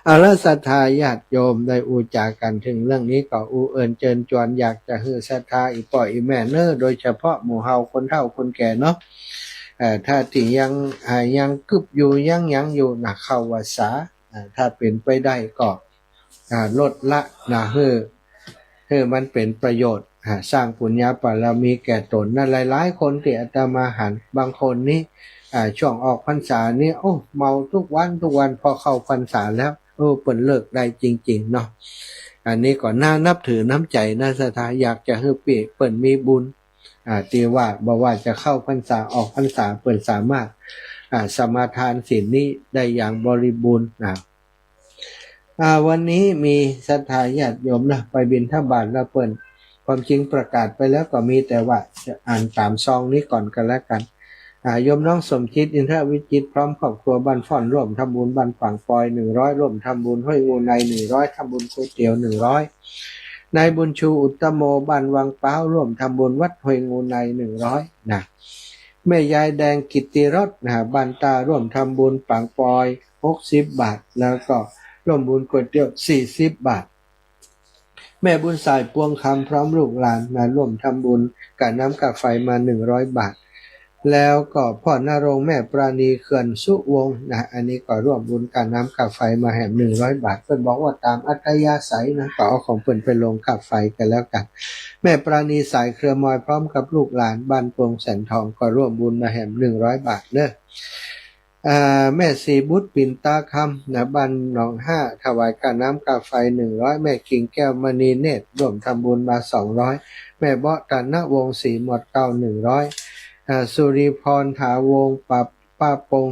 เอาละศรัทธาญาติโยมได้อูจากันถึงเรื่องนี้ก็เอิญเจิญจวนอยากจะให้ศรัทธาอีป่อยอีแม่เนอโดยเฉพาะหมู่เฮาคนเฒ่าคนแก่เนาะถ้าที่ยังกึบอยู่ยังอยู่เข้าวัดสาถ้าเป็นไปได้ก็ลดละให้มันเป็นประโยชน์สร้างปุญญาบารมีแก่ตนนั่นหลายๆคนที่อาตมาหันบางคนนี่ช่วงออกพรรษานี่เมาทุกวันพอเข้าพรรษาแล้วเปิ่นเลิกได้จริงๆเนาะอันนี้ก็น่านับถือน้ำใจน่าศรัทธาอยากจะให้เปิ่นมีบุญที่ว่าบอกว่าจะเข้าพรรษาออกพรรษาเปิ่นสามารถสมาทานศีลนี้ได้อย่างบริบูรณ์วันนี้มีศรัทธาญาติโยมนะไปบิณฑบาตแล้วเปิ่นความจริงประกาศไปแล้วก็มีแต่ว่าจะอ่านตามซองนี้ก่อนกันแล้วกันโยมน้องสมจิตอินทรวิจิตพร้อมครอบครัวบ้านฟ่อนร่วมทำบุญบ้านฝั่งปอย100ร่วมทำบุญห้วยงูใน100ทำบุญก๋วยเตี๋ยว100นายบุญชูอุตตโมบ้านวังเป้าร่วมทำบุญวัดห้วยงูใน100นะแม่ยายแดงกิตติรสบ้านตาร่วมทำบุญฝั่งปอย60 บาทแล้วก็ร่วมบุญก๋วยเตี๋ยว40 บาทแม่บุญสายปวงคำพร้อมลูกหลานมาร่วมทำบุญกับน้ำกับไฟมา100 บาทแล้วก็พ่อนรงค์แม่ปราณีเขื่อนสุวงศ์อันนี้ก็ร่วมบุญกับน้ำกับไฟมาแห่ม100 บาทเพิ่นบอกว่าตามอัธยาศัยนะก็เอาของเพิ่นไปลงกับไฟกันแล้วกันแม่ปราณีสายเครือมอยพร้อมกับลูกหลานบ้านปวงแสนทองก็ร่วมบุญมาแห่ม100 บาทเด้อ แม่สีบุตรปิ่นตาคำนะบ้านหนองห้าถวายค่าน้ำค่าไฟ100แม่กิ่งแก้วมณีเนตรร่วมทำบุญมา200แม่เบาะตันนวงศ์ศรีหมวดเก้า100สุริพรถาวงศ์ป้าปง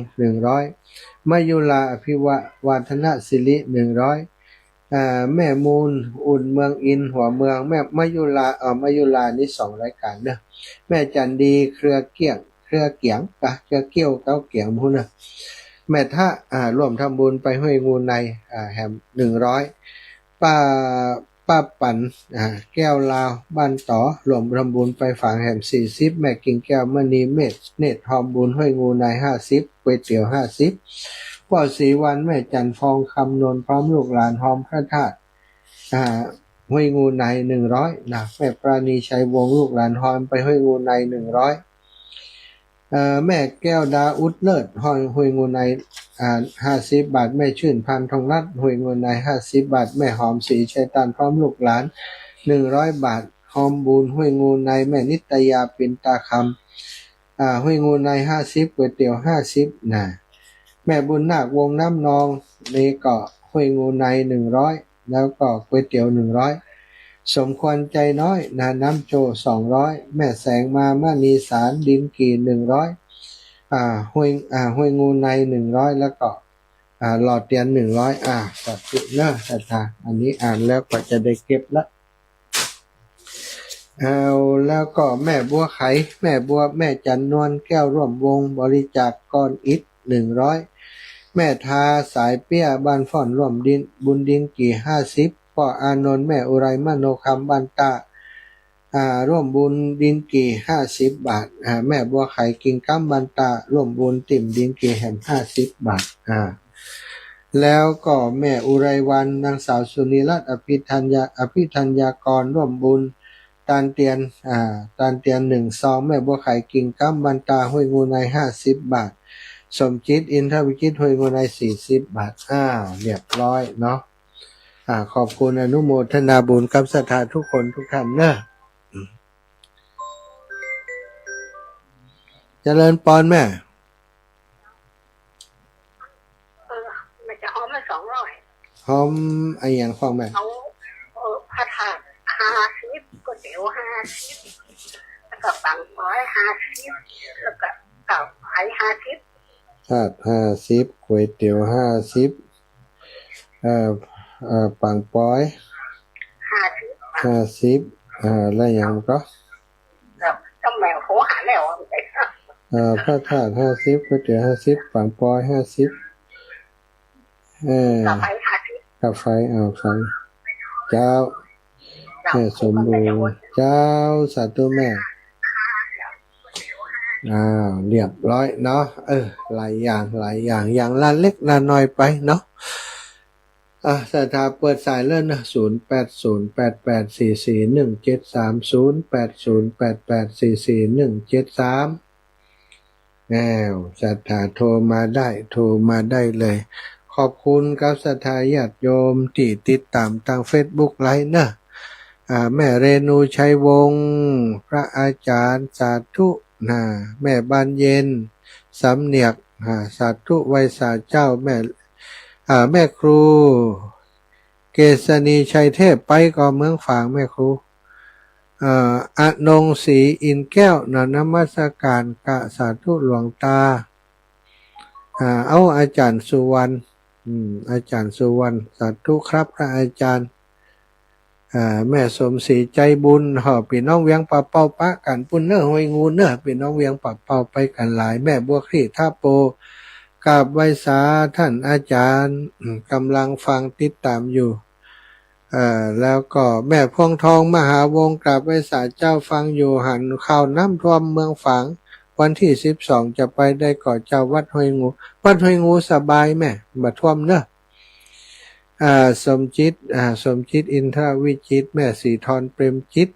100มายุลาอภิวาทนศิริ100แม่มูลอุ่นเมืองอินหัวเมืองแม่มายุลานี่2รายการเด้อแม่จันดีเครือเกียงเครือเกี้ยวเก้าเกียงพู้นนะแม่ท่าร่วมทำบุญไปห้วยงูในแหม100ป้าปั่นแก้วลาวบ้านต่อรวมทำบุญไปฝางแหม40แม่กิ่งแก้วมณีเนตรทอมบุญห้วยงูใน50ก๋วยเตี๋ยว50พ่อศรีวันแม่จันฟองคำนวลพร้อมลูกหลานหอมพระธาตุห้วยงูใน100นะแม่ปราณีชัยวงศ์ลูกหลานหอมไปห้วยงูใน100แม่แก้วดาอุดเลิศห้วยงูใน50 บาทแม่ชื่นพันทองรัตน์ห้วยงูใน50 บาทแม่หอมศรีชัยตันพร้อมลูกหลาน100 บาทหอมบุญห้วยงูในแม่นิตยาปิ่นตาคำห้วยงูใน50ก๋วยเตี๋ยว50นะแม่บุญนาควงน้ำนองนี่ก็ห้วยงูใน100แล้วก็ก๋วยเตี๋ยว100สมควรใจน้อยน้ำโจ200แม่แสงมานีสารดินกี่100ห้วยงูใน100แล้วก็หลอดเตียน100สัตว์เนอะสัตว์อันนี้อ่านแล้วก็จะได้เก็บละเอาแล้วก็แม่บัวไขแม่จันนวลแก้วร่วมวงบริจาคก้อนอิฐ100แม่ทาสายเปี้ยบ้านฟ่อนร่วมดินบุญดินกี่50พ่ออานนท์แม่อุไรมโนคำบ้านตาร่วมบุญดินกี่50 บาทแม่บัวไข่กิ่งก้ำบันตาร่วมบุญติ่มดินกี่แห่ง50 บาทแล้วก็แม่อุไรวันนางสาวสุนิรัตน์อภิธัญญากรร่วมบุญตานเตียน1 ซองแม่บัวไข่กิ่งก้ำบันตาห้วยงูใน50 บาทสมจิตอินทวิจิตห้วยงูใน40 บาทเรียบร้อยเนาะขอบคุณอนุโมทนาบุญกับศรัทธาทุกคนทุกท่านเนอะเจริญปอนแม่มันจะหอมมา200หอมไอ้อย่างของแม่เอาผัดผัก50ก๋วยเตี๋ยว50แล้วก็ปังร้อย50แล้วก็เก่าไผ่50ผัด50ก๋วยเตี๋ยว50ปังป้อย50แล้วอย่างก็ต้องแมวโหหาแล้วผัดผัก50ก๋วยเตี๋ยว50ปังป้อย50กับไผ่กาไฟไฟเจ้าแม่สมบูรณ์เจ้าสาธุแม่เรียบร้อยเนาะหลายอย่างอย่างละเล็กละน้อยไปเนาะศรัทธาเปิดสายเลื่อนนะ08088441730808844173ศรัทธาโทรมาได้เลยขอบคุณกับศรัทธาญาติโยมที่ติดตามทาง Facebook ไลฟ์นะแม่เรนูชัยวงศ์พระอาจารย์สาธุแม่บานเย็นสำเนียกสาธุไวสาเจ้าแม่ครูเกษณีชัยเทพไปก็เมืองฝางแม่ครูอนงศรีอินแก้วนมัสการกะสาธุหลวงตาเอาอาจารย์สุวรรณอาจารย์สุวรรณสาธุครับพระอาจารย์แม่สมศรีใจบุญพี่น้องเวียงป่าเป่าปะกันปุ่นเนอห้วยงูเนอพี่น้องเวียงป่าเป่าไปกันหลายแม่บัวคลี่ท่าโปกราบไหว้สาท่านอาจารย์กำลังฟังติดตามอยู่แล้วก็แม่พวงทองมหาวงศ์กราบไหว้สาเจ้าฟังอยู่หันข่าวน้ำท่วมเมืองฝางวันที่12จะไปได้ก่อเจ้าวัดห้วยงูสบายแม่บ่ท่วมเนอะสมจิตอินทรวิจิตแม่สีทรเปรมจิต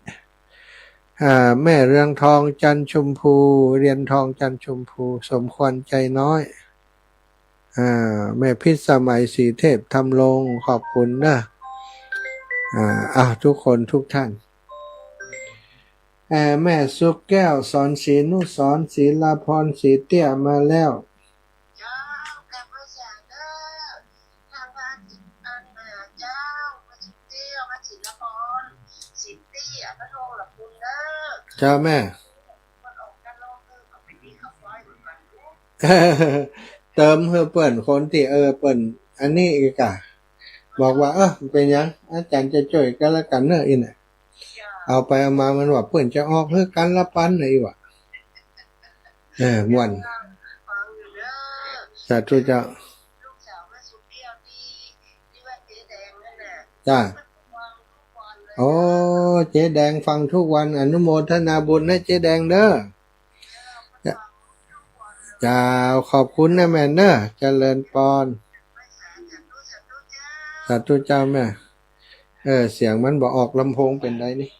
แม่เรืองทองจันชมพูเรียนทองจันชมพูสมควรใจน้อยแม่พิษสมัยสีเทพทำลงขอบคุณนะทุกคนทุกท่านแม่สุกแก้วสอนศรีนุสรศิลาพรศรีเตี้ยมาแล้ว คุณเด้อ เจ้าแม่ มันออกกันโลกเอาไปที่ขับไว้เหมือนกัน เติมเพื่อเปิ่นคนที่เปิ่นอันนี้อีกอะบอกว่าเป็นยังอาจารย์จะช่วยกันละกันเนอะอิน่ะเอาไปเอามามันว่าเปิ่นจะออกเพื่อกันละปันไหนวะม่วน ฟังอยู่เด้อ สาธุเจ้า ลูกสาวแม่สุเกี้ยวที่ว่าเจ๊แดงนั่นน่ะ จ้า ฟังทุกวันเลย โอ้เจ๊แดงฟังทุกวันอนุโมทนาบุญนะเจ๊แดงเด้อจ้าขอบคุณนะแม่เนอะเจริญพรสาธุเจ้าแม่เสียงมันบอกออกลำโพงเป็นไรนี่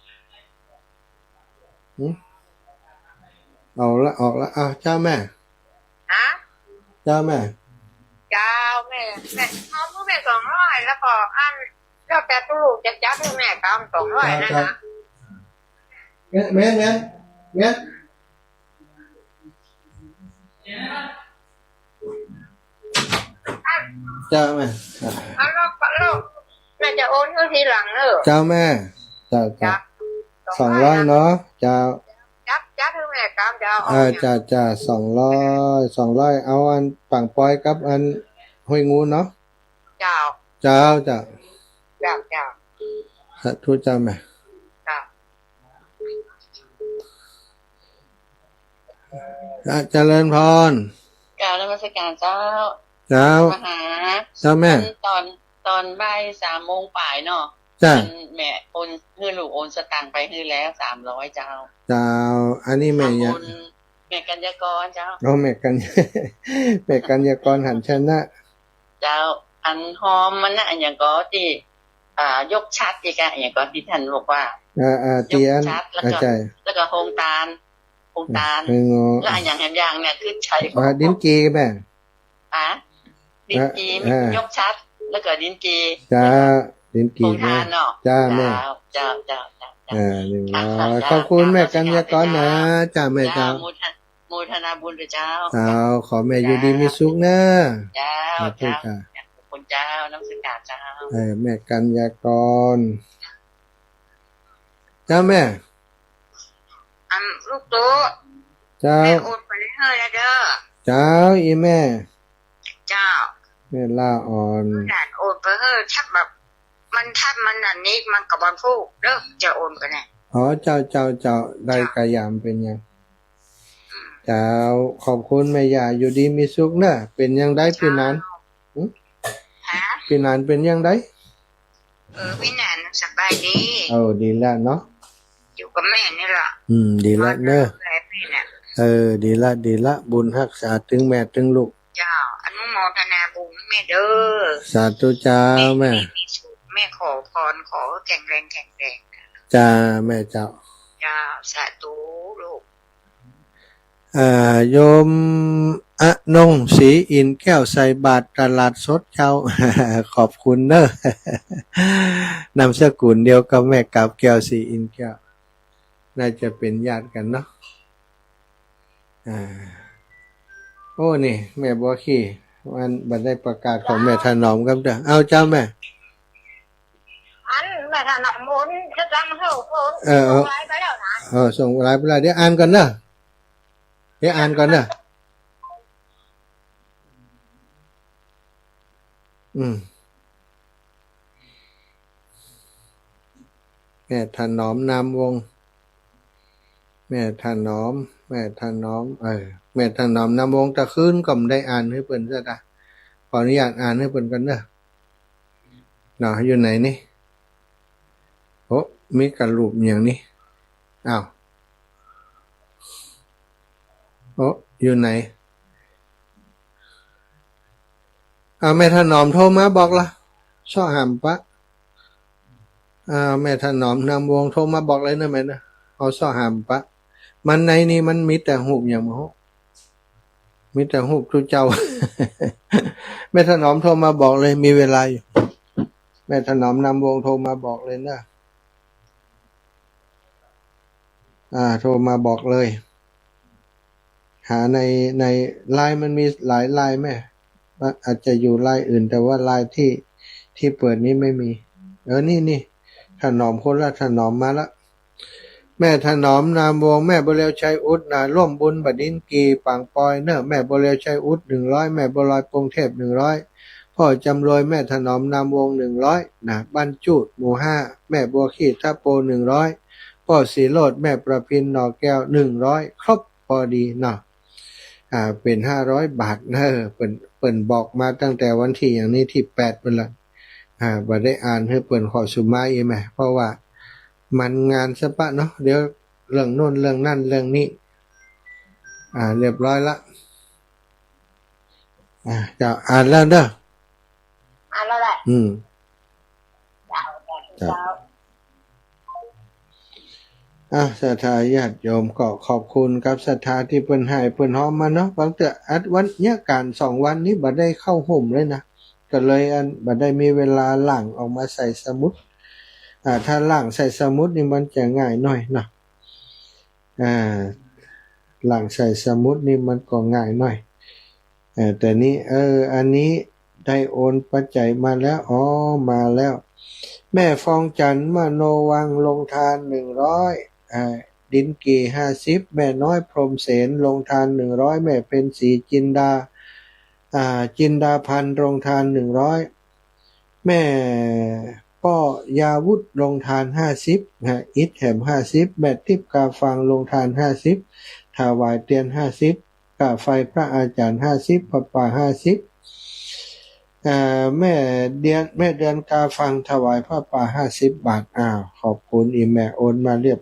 เอาละออกละเจ้าแม่ ฮะ เจ้าแม่ เจ้าแม่เอาผู้แม่200แล้วก็อันแล้วแต่ตู้จะจัดให้แม่ตาม200นั่นนะ แม่เจ้าแม่ เอาแล้วแม่จะโอนเงินทีหลังเนอะ เจ้าแม่เจ้า จ้ะ 200เนาะเจ้า จัดให้แม่ตามจะเอา จ้า200เอาอันปังปอยกับอันห้วยงูเนาะ เจ้า เจ้า เจ้า สาธุเจ้าแม่ เจริญพร กล่าวนมัสการเจ้า เจ้า มาหา เจ้าแม่ ตอนบ่าย3:00ป่ายเนาะ จ้า แม่โอนให้ลูกโอนสตางค์ไปให้แล้ว300เจ้า เจ้าอันนี้แม่ยัง ทำบุญแม่กัญญากรเจ้า เอาแม่กัน แม่กันยากรหันชนะ เจ้าอันหอมมันน่ะอันอย่างก็ที่ยกชัดอีกอะอย่างก็ที่ท่านบอกว่า เตียน ยกชัดแล้ว อา ก็ จารย์ แล้วก็โฮงตาลงอ แล้วอันอย่างแหมอย่างเนี่ยคือใช้ ดินกีแม่ ดินกียกชัด แล้วก็ดินกี จ้าดิน โฮ กี ง แม่ ทานเนาะ จ้าแม่ เจ้า 100ขอบคุณแม่กันยากรนะจ้าแม่เจ้า โมทนาบุญเจ้า ขอแม่อยู่ดีมีสุขนะ เจ้า สาธุจ้า ขอบคุณเจ้าน้ำสกัดเจ้า แม่กันยากรจ้าแม่ ลูกตู้ เจ้า แม่โอนไปให้แล้วเด้อ เจ้าอีแม่ เจ้า แม่ล่าอ่อน ด่านโอนไปให้ถ้าแบบมันอันนี้มันกับบอลพูกเด้อจะโอนไปเนี่ย เจ้าได้กระยามเป็นยังเจ้าขอบคุณแม่ยาอยู่ดีมีสุขนะเป็นยังได้พี่นาน ฮะ พี่นานเป็นยังได้ พี่นันสบายดี ดีแล้วเนาะ อยู่กับแม่นี่แหละ ดีแล้วเนอะ แม่พี่เนี่ย ดีละบุญรักษาถึงแม่ถึงลูก เจ้าอนุโมทนาบุญแม่เด้อ สาธุเจ้าแม่ มีสุขแม่ขอพรขอแข็งแรง จ้าแม่เจ้า เจ้าสาธุลูก โยมอนงศรีอินแก้วใส่บาตรตลาดสดเจ้า ขอบคุณเนอะ นามสกุลเดียวกับแม่กับแก้วศรีอินแก้วน่าจะเป็นญาติกันเนาะโอ้นี่แม่บัวขี้วันบัดได้ประกาศของแม่ถนอมครับเด้อเอาเจ้าแม่ อันแม่ถนัดหมุนจะจำเขาไว้ไปแล้วนะ ส่งไลน์ไปแล้วเดี๋ยวอ่านก่อนเนอะแม่ถนอมนามวงแม่ถนอมแม่ถนอมนามวงตะคืนก็ไม่ได้อ่านให้เปิ้นซะจ้ะขออนุญาตอ่านให้เปิ้นกันเด้อเนาะอยู่ไหนนี่โอ้มีกระลูปอย่างนี้อ้าวโอ้อยู่ไหนแม่ถนอมโทรมาบอกละช่อหามปะแม่ถนอมนำวงโทรมาบอกเลยนะแม่นะเอาช่อหามปะมันในนี่มันมีแต่หูบอย่างมั้งมีแต่หูบทุเจ้า แม่ถนอมโทรมาบอกเลยมีเวลาอยู่แม่ถนอมนำวงโทรมาบอกเลยนะโทรมาบอกเลยหาในไลน์มันมีหลายไลน์แม่อาจจะอยู่ไลน์อื่นแต่ว่าไลน์ที่เปิดนี้ไม่มีนี่ถนอมคนละถนอมมาละ แม่ถนอมนามวงแม่บุเรวชัยอุดนะร่วมบุญบัดดินกีปังปอยเนอะแม่บุเรวชัยอุด100แม่บุลอยปงเทพ100พ่อจำรวยแม่ถนอมนามวง100นะบ้านจูดหมู่5แม่บัวขีดท่าโป100พ่อสีโรดแม่ประพินหนอแก้ว100ครบพอดีเนาะเป็น500 บาทเนอะเปิ่นบอกมาตั้งแต่วันที่อย่างนี้ที่8เพิ่นละบ่ได้อ่านให้เปิ่นขอสุมาอีแม่เพราะว่ามันงานซะปะเนาะเดี๋ยวเรื่องโน่นเรื่องนั่นเรื่องนี้เรียบร้อยละจะอ่านแล้วเด้ออ่านแล้วแหละเจ้าศรัทธาญาติโยมก็ขอบคุณกับศรัทธาที่เพิ่นให้เพิ่นฮ้อมมาเนาะบางเทื่ออัดวันเนี้ยการ2วันนี้บ่ได้เข้าห่มเลยนะก็เลยบ่ได้มีเวลาล้างออกมาใส่สมุดถ้าล้างใส่สมุดนี่มันจะง่ายหน่อยเนาะล้างใส่สมุดนี่มันก็ง่ายหน่อยแต่นี้อันนี้ได้โอนปัจจัยมาแล้วมาแล้วแม่ฟองจันทร์มโนวังลงทาน100ดินกี50แม่น้อยพรหมเสนลงทาน100แม่เพ็ญศรีจินดาจินดาพันธ์ลงทาน100แม่ป้อยาวุธลงทาน50อิฐแหม50แม่ทิพย์กาฟังลงทาน50ถวายเตียน50กาไฟพระอาจารย์50พระป่า50แม่เดือนกาฟังถวายพระป่า50 บาทขอบคุณอีแม่โอนมาเรียบ